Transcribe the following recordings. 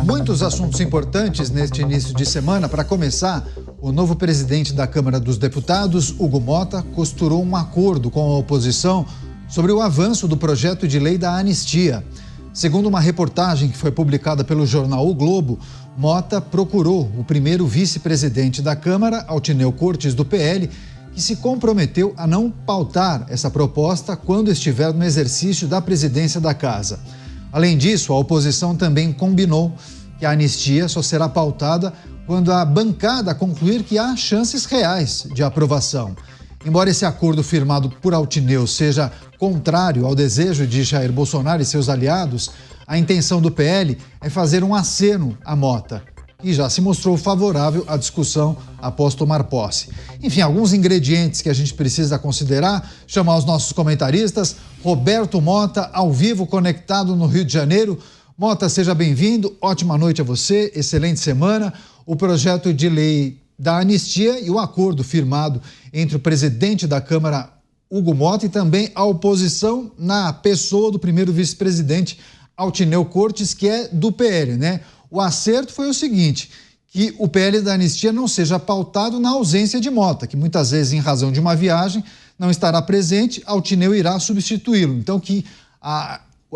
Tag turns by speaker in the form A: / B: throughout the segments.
A: Muitos assuntos importantes neste início de semana. Para começar, o novo presidente da Câmara dos Deputados, Hugo Motta, costurou um acordo com a oposição sobre o avanço do projeto de lei da anistia. Segundo uma reportagem que foi publicada pelo jornal O Globo, Motta procurou o primeiro vice-presidente da Câmara, Altineu Cortes, do PL, que se comprometeu a não pautar essa proposta quando estiver no exercício da presidência da Casa. Além disso, a oposição também combinou que a anistia só será pautada quando a bancada concluir que há chances reais de aprovação. Embora esse acordo firmado por Altineu seja contrário ao desejo de Jair Bolsonaro e seus aliados, a intenção do PL é fazer um aceno a Motta, que já se mostrou favorável à discussão após tomar posse. Enfim, alguns ingredientes que a gente precisa considerar, chamar os nossos comentaristas. Roberto Motta, ao vivo, conectado no Rio de Janeiro. Motta, seja bem-vindo, ótima noite a você, excelente semana. O projeto de lei da anistia e o acordo firmado entre o presidente da Câmara, Hugo Motta, e também a oposição na pessoa do primeiro vice-presidente, Altineu Cortes, que é do PL, né? O acerto foi o seguinte, que o PL da anistia não seja pautado na ausência de Motta, que muitas vezes, em razão de uma viagem, não estará presente, Altineu irá substituí-lo. Então, que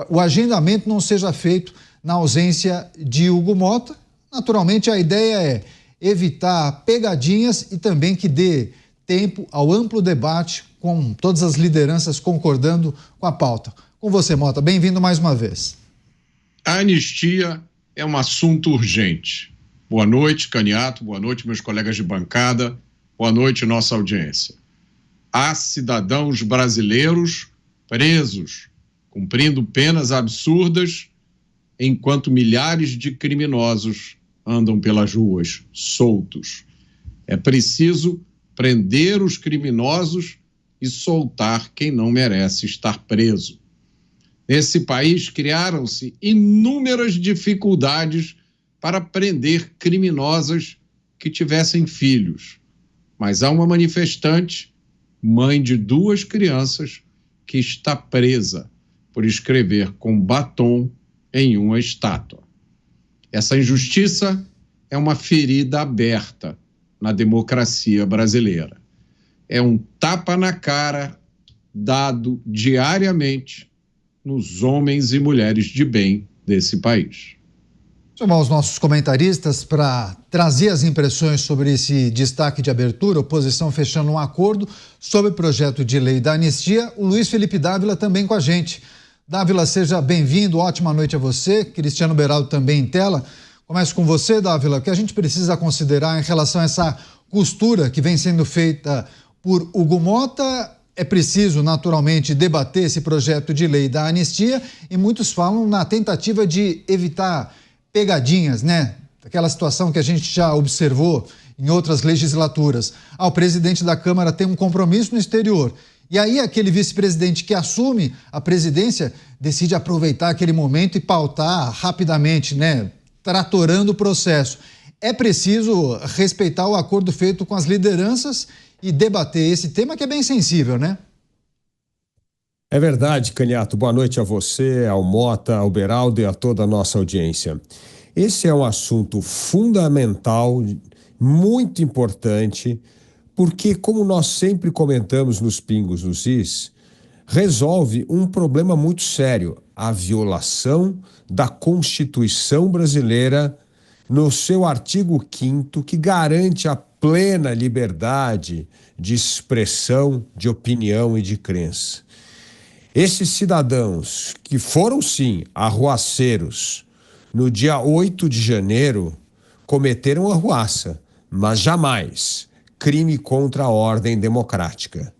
A: o agendamento não seja feito na ausência de Hugo Motta. Naturalmente, a ideia é evitar pegadinhas e também que dê tempo ao amplo debate com todas as lideranças concordando com a pauta. Com você, Motta, bem-vindo mais uma vez.
B: A anistia é um assunto urgente. Boa noite, Caniato, boa noite, meus colegas de bancada, boa noite, nossa audiência. Há cidadãos brasileiros presos, cumprindo penas absurdas, enquanto milhares de criminosos andam pelas ruas soltos. É preciso prender os criminosos e soltar quem não merece estar preso. Nesse país criaram-se inúmeras dificuldades para prender criminosas que tivessem filhos. Mas há uma manifestante, mãe de 2 crianças, que está presa por escrever com batom em uma estátua. Essa injustiça é uma ferida aberta na democracia brasileira. É um tapa na cara dado diariamente nos homens e mulheres de bem desse país.
A: Chamar os nossos comentaristas para trazer as impressões sobre esse destaque de abertura, oposição fechando um acordo sobre o projeto de lei da anistia. O Luiz Felipe Dávila também com a gente. Dávila, seja bem-vindo, ótima noite a você. Cristiano Beraldo também em tela. Começo com você, Dávila. O que a gente precisa considerar em relação a essa costura que vem sendo feita por Hugo Motta? É preciso, naturalmente, debater esse projeto de lei da anistia e muitos falam na tentativa de evitar pegadinhas, né? Aquela situação que a gente já observou em outras legislaturas. O presidente da Câmara tem um compromisso no exterior e aí aquele vice-presidente que assume a presidência decide aproveitar aquele momento e pautar rapidamente, né? Tratorando o processo. É preciso respeitar o acordo feito com as lideranças e debater esse tema que é bem sensível, né?
C: É verdade, Caniato. Boa noite a você, ao Motta, ao Beraldo e a toda a nossa audiência. Esse é um assunto fundamental, muito importante, porque, como nós sempre comentamos nos Pingos nos Is, resolve um problema muito sério, a violação da Constituição brasileira no seu artigo 5º, que garante a plena liberdade de expressão, de opinião e de crença. Esses cidadãos que foram, sim, arruaceiros, no dia 8 de janeiro, cometeram arruaça, mas jamais crime contra a ordem democrática.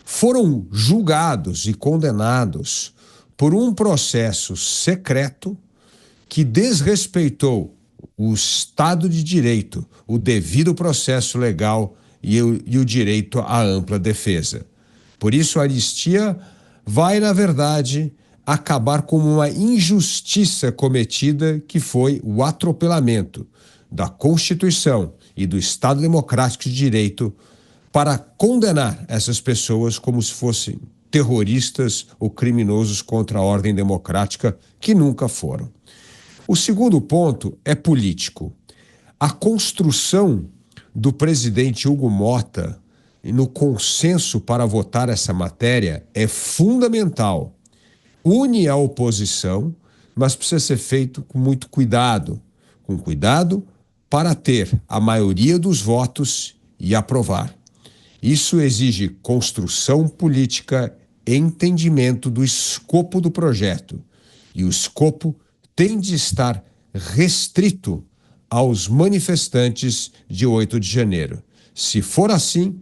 C: Foram julgados e condenados por um processo secreto que desrespeitou o Estado de Direito, o devido processo legal e o direito à ampla defesa. Por isso, a anistia vai, na verdade, acabar com uma injustiça cometida que foi o atropelamento da Constituição e do Estado Democrático de Direito para condenar essas pessoas como se fossem terroristas ou criminosos contra a ordem democrática, que nunca foram. O segundo ponto é político. A construção do presidente Hugo Mota no consenso para votar essa matéria é fundamental. Une a oposição, mas precisa ser feito com muito cuidado. Com cuidado para ter a maioria dos votos e aprovar. Isso exige construção política, entendimento do escopo do projeto. E o escopo tem de estar restrito aos manifestantes de 8 de janeiro. Se for assim,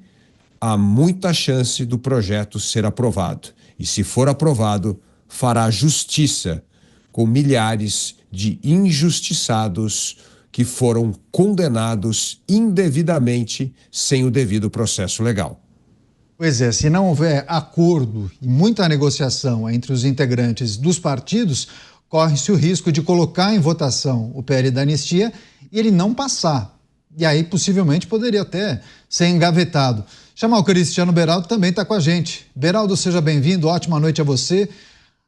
C: há muita chance do projeto ser aprovado. E se for aprovado, fará justiça com milhares de injustiçados que foram condenados indevidamente sem o devido processo legal.
A: Pois é, se não houver acordo e muita negociação entre os integrantes dos partidos, corre-se o risco de colocar em votação o PL da anistia e ele não passar. E aí, possivelmente, poderia até ser engavetado. Chamar o Cristiano Beraldo também está com a gente. Beraldo, seja bem-vindo, ótima noite a você.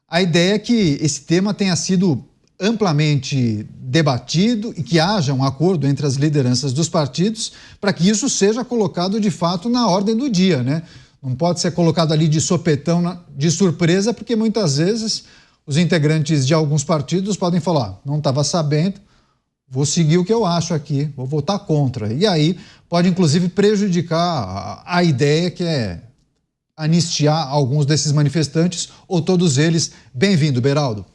A: A ideia é que esse tema tenha sido amplamente debatido e que haja um acordo entre as lideranças dos partidos para que isso seja colocado de fato na ordem do dia, né? Não pode ser colocado ali de sopetão, de surpresa, porque muitas vezes os integrantes de alguns partidos podem falar, não estava sabendo, vou seguir o que eu acho aqui, vou votar contra. E aí pode inclusive prejudicar a ideia que é anistiar alguns desses manifestantes ou todos eles. Bem-vindo, Beraldo.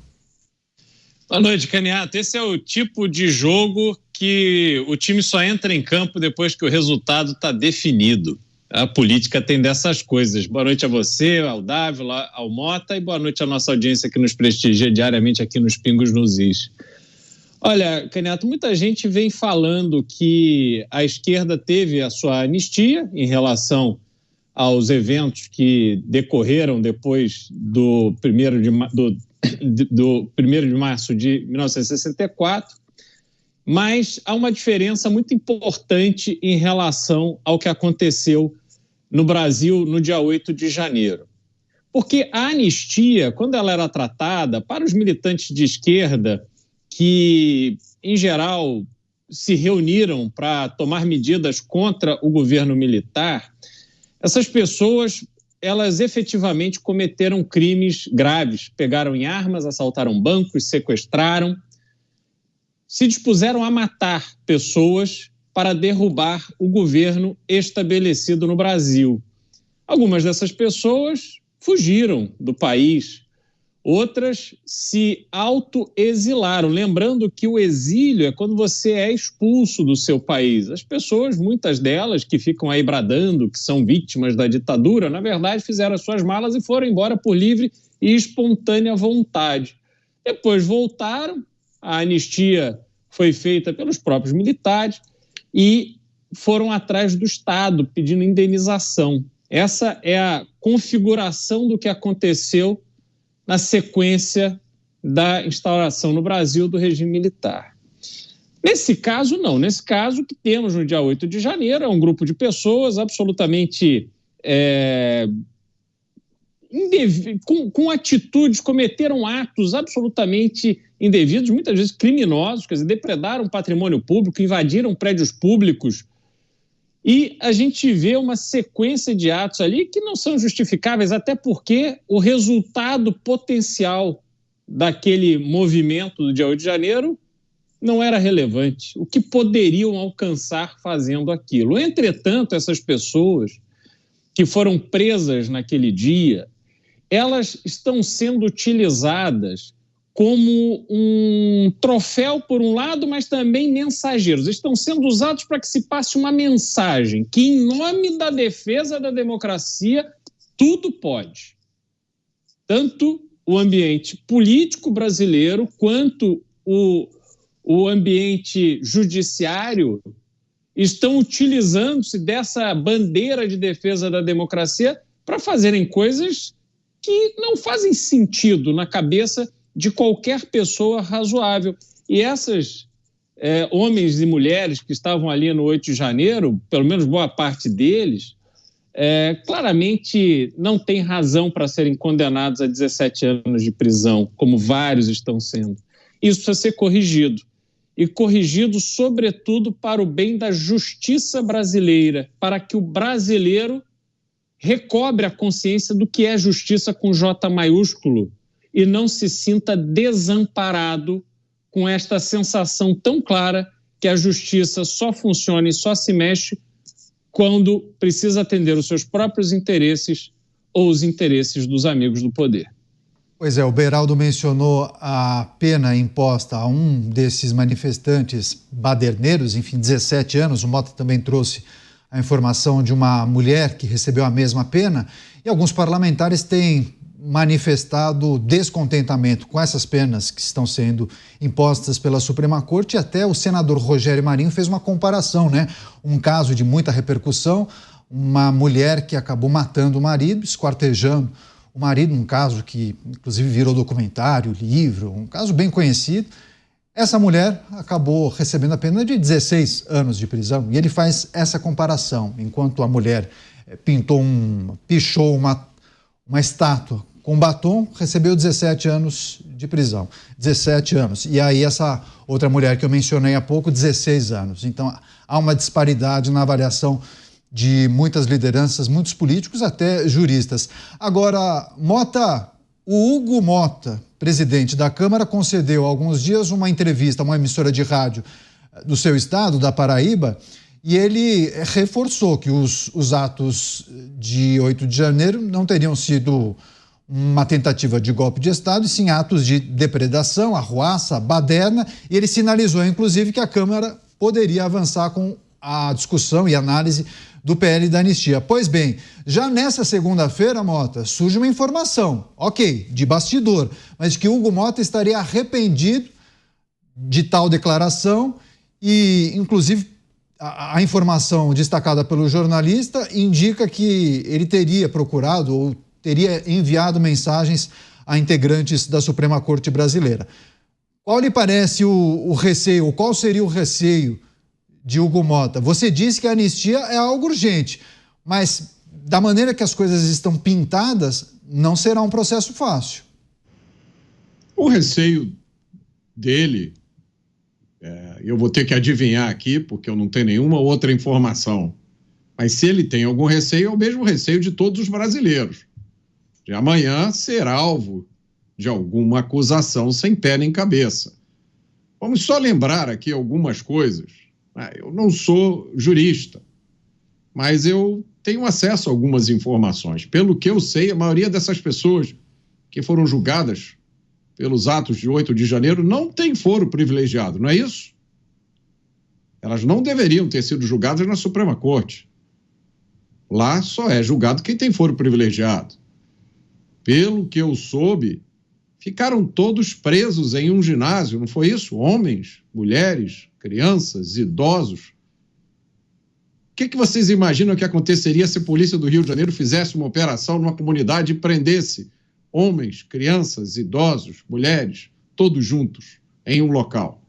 D: Boa noite, Caniato. Esse é o tipo de jogo que o time só entra em campo depois que o resultado está definido. A política tem dessas coisas. Boa noite a você, ao Dávila, ao Mota, e boa noite à nossa audiência que nos prestigia diariamente aqui nos Pingos nos Is. Olha, Caniato, muita gente vem falando que a esquerda teve a sua anistia em relação aos eventos que decorreram depois do 1º de março de 1964, mas há uma diferença muito importante em relação ao que aconteceu no Brasil no dia 8 de janeiro. Porque a anistia, quando ela era tratada, para os militantes de esquerda que, em geral, se reuniram para tomar medidas contra o governo militar, essas pessoas, elas efetivamente cometeram crimes graves, pegaram em armas, assaltaram bancos, sequestraram, se dispuseram a matar pessoas para derrubar o governo estabelecido no Brasil. Algumas dessas pessoas fugiram do país, outras se autoexilaram. Lembrando que o exílio é quando você é expulso do seu país. As pessoas, muitas delas que ficam aí bradando, que são vítimas da ditadura, na verdade fizeram as suas malas e foram embora por livre e espontânea vontade. Depois voltaram, a anistia foi feita pelos próprios militares e foram atrás do Estado pedindo indenização. Essa é a configuração do que aconteceu na sequência da instauração no Brasil do regime militar. Nesse caso, não. Nesse caso, o que temos no dia 8 de janeiro é um grupo de pessoas absolutamente com atitudes, cometeram atos absolutamente indevidos, muitas vezes criminosos, quer dizer, depredaram patrimônio público, invadiram prédios públicos, e a gente vê uma sequência de atos ali que não são justificáveis, até porque o resultado potencial daquele movimento do dia 8 de janeiro não era relevante. O que poderiam alcançar fazendo aquilo? Entretanto, essas pessoas que foram presas naquele dia, elas estão sendo utilizadas como um troféu, por um lado, mas também mensageiros. Estão sendo usados para que se passe uma mensagem que, em nome da defesa da democracia, tudo pode. Tanto o ambiente político brasileiro quanto o ambiente judiciário estão utilizando-se dessa bandeira de defesa da democracia para fazerem coisas que não fazem sentido na cabeça de qualquer pessoa razoável. E essas homens e mulheres que estavam ali no 8 de janeiro, pelo menos boa parte deles, claramente não tem razão para serem condenados a 17 anos de prisão, como vários estão sendo. Isso precisa ser corrigido. E corrigido, sobretudo, para o bem da justiça brasileira, para que o brasileiro recobre a consciência do que é justiça com J maiúsculo e não se sinta desamparado com esta sensação tão clara que a justiça só funciona e só se mexe quando precisa atender os seus próprios interesses ou os interesses dos amigos do poder.
A: Pois é, o Beraldo mencionou a pena imposta a um desses manifestantes baderneiros, enfim, 17 anos. O Mota também trouxe a informação de uma mulher que recebeu a mesma pena, e alguns parlamentares têm manifestado descontentamento com essas penas que estão sendo impostas pela Suprema Corte, e até o senador Rogério Marinho fez uma comparação, né? Um caso de muita repercussão, uma mulher que acabou matando o marido, esquartejando o marido, um caso que inclusive virou documentário, livro, um caso bem conhecido. Essa mulher acabou recebendo a pena de 16 anos de prisão, e ele faz essa comparação. Enquanto a mulher pichou uma estátua com batom, recebeu 17 anos de prisão. 17 anos. E aí essa outra mulher que eu mencionei há pouco, 16 anos. Então há uma disparidade na avaliação de muitas lideranças, muitos políticos, até juristas. Agora, Mota, o Hugo Mota, presidente da Câmara, concedeu há alguns dias uma entrevista a uma emissora de rádio do seu estado, da Paraíba, e ele reforçou que os atos de 8 de janeiro não teriam sido uma tentativa de golpe de Estado, e sim atos de depredação, arruaça, baderna, e ele sinalizou, inclusive, que a Câmara poderia avançar com a discussão e análise do PL da anistia. Pois bem, já nessa segunda-feira, Mota, surge uma informação, ok, de bastidor, mas que Hugo Mota estaria arrependido de tal declaração, e, inclusive, a informação destacada pelo jornalista indica que ele teria procurado ou teria enviado mensagens a integrantes da Suprema Corte Brasileira. Qual lhe parece o receio, ou qual seria o receio de Hugo Mota? Você disse que a anistia é algo urgente, mas da maneira que as coisas estão pintadas, não será um processo fácil.
B: O receio dele, eu vou ter que adivinhar aqui, porque eu não tenho nenhuma outra informação, mas se ele tem algum receio, é o mesmo receio de todos os brasileiros, de amanhã ser alvo de alguma acusação sem pé nem cabeça. Vamos só lembrar aqui algumas coisas. Eu não sou jurista, mas eu tenho acesso a algumas informações. Pelo que eu sei, a maioria dessas pessoas que foram julgadas pelos atos de 8 de janeiro não tem foro privilegiado, não é isso? Elas não deveriam ter sido julgadas na Suprema Corte. Lá só é julgado quem tem foro privilegiado. Pelo que eu soube, ficaram todos presos em um ginásio, não foi isso? Homens, mulheres, crianças, idosos. O que vocês imaginam que aconteceria se a polícia do Rio de Janeiro fizesse uma operação numa comunidade e prendesse homens, crianças, idosos, mulheres, todos juntos, em um local?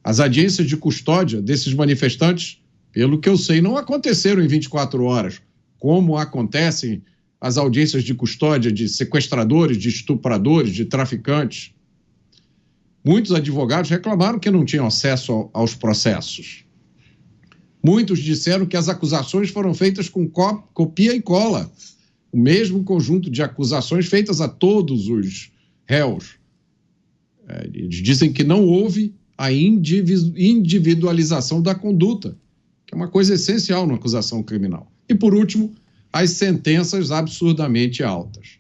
B: As audiências de custódia desses manifestantes, pelo que eu sei, não aconteceram em 24 horas, como acontecem as audiências de custódia de sequestradores, de estupradores, de traficantes. Muitos advogados reclamaram que não tinham acesso aos processos. Muitos disseram que as acusações foram feitas com copia e cola, o mesmo conjunto de acusações feitas a todos os réus. Eles dizem que não houve a individualização da conduta, que é uma coisa essencial numa acusação criminal. E, por último, as sentenças absurdamente altas.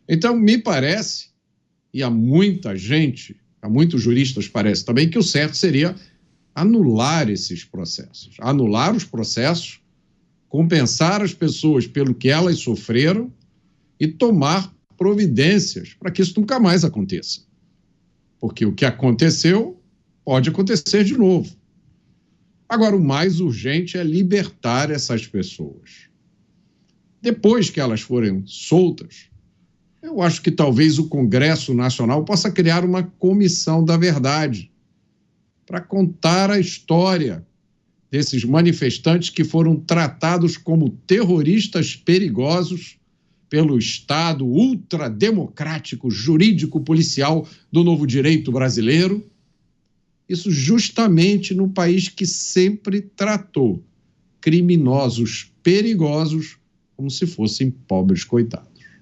B: Então, me parece, e a muita gente, a muitos juristas parece também, que o certo seria anular esses processos. Anular os processos, compensar as pessoas pelo que elas sofreram e tomar providências para que isso nunca mais aconteça. Porque o que aconteceu pode acontecer de novo. Agora, o mais urgente é libertar essas pessoas. Depois que elas forem soltas, eu acho que talvez o Congresso Nacional possa criar uma comissão da verdade para contar a história desses manifestantes que foram tratados como terroristas perigosos pelo Estado ultrademocrático, jurídico, policial do novo direito brasileiro. Isso justamente no país que sempre tratou criminosos perigosos como se fossem pobres coitados.